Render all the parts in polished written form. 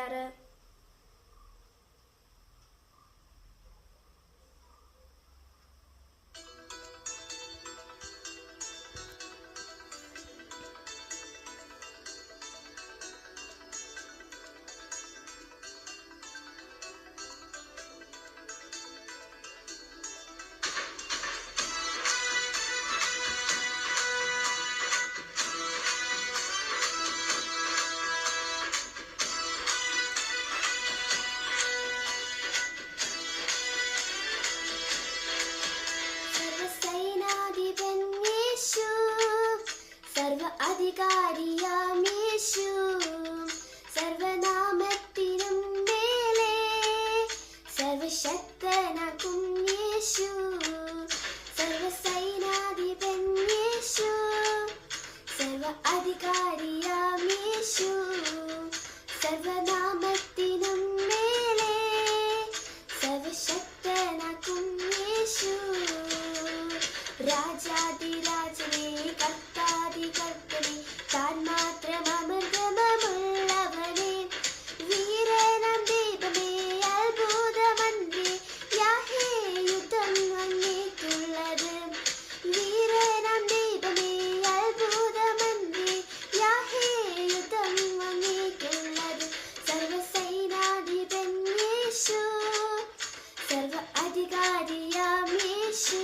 പറയാറ്? അധികാരിയാം യേശു, സർവനാമത്തിനും മേലെ സർവശക്തനാകും യേശു, സർവസൈനാധിപൻ യേശു, സർവ അധികാരിയാം യേശു, സർവനാമത്തിനും മേലെ സർവശക്തനാകും യേശു. രാജാതിരാജനെ കർത്താതികർത്തനെ താൻ മാത്രം അമൃതമുള്ളവനെ, വീരനാം ദൈവമേ അത്ഭുതമന്ത്രി യാഹേ യുദ്ധം അങ്ങേക്കുള്ളത്, വീരനാം ദൈവമേ അത്ഭുതമന്ത്രി യാഹേ യുദ്ധം അങ്ങേക്കുള്ളത്, സർവസൈനാധിപൻ യേശു, സർവ അധികാരിയാം യേശു.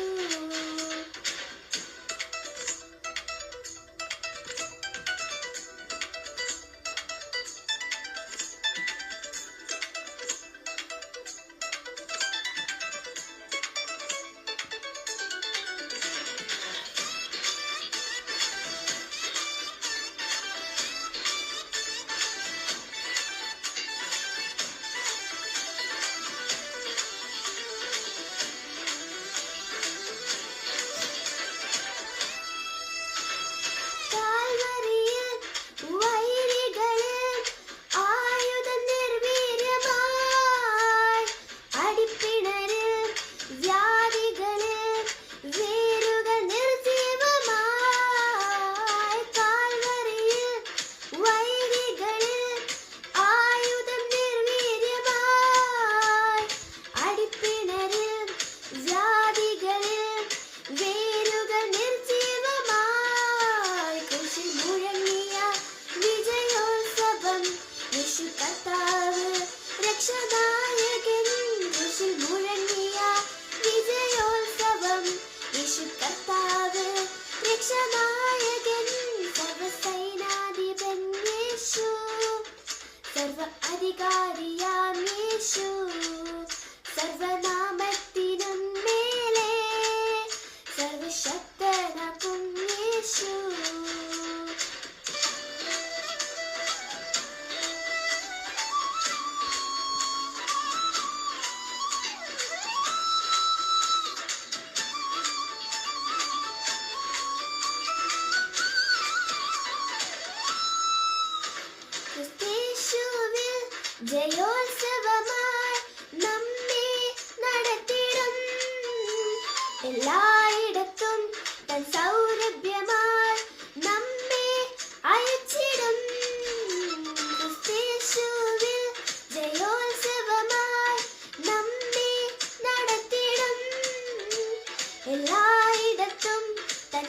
രക്ഷനായകൻ യേശു മുഴങ്ങിയ വിജയോത്സവം, യേശു കർത്താവ് രക്ഷനായകൻ, സർവസൈനാധിപൻ യേശു, സർവ അധികാരിയാം യേശു, സർവനാമത്തിനും മേലെ സർവശക്തനാകും യേശു. ജയോത്സവമായി നമ്മെ നടത്തിടും, എല്ലായിടത്തും തൻ സൗരഭ്യമായി നമ്മെ അയച്ചിടും. ക്രിസ്തേശുവിൽ ജയോത്സവമായി നമ്മെ നടത്തിടും, എല്ലായിടത്തും തൻ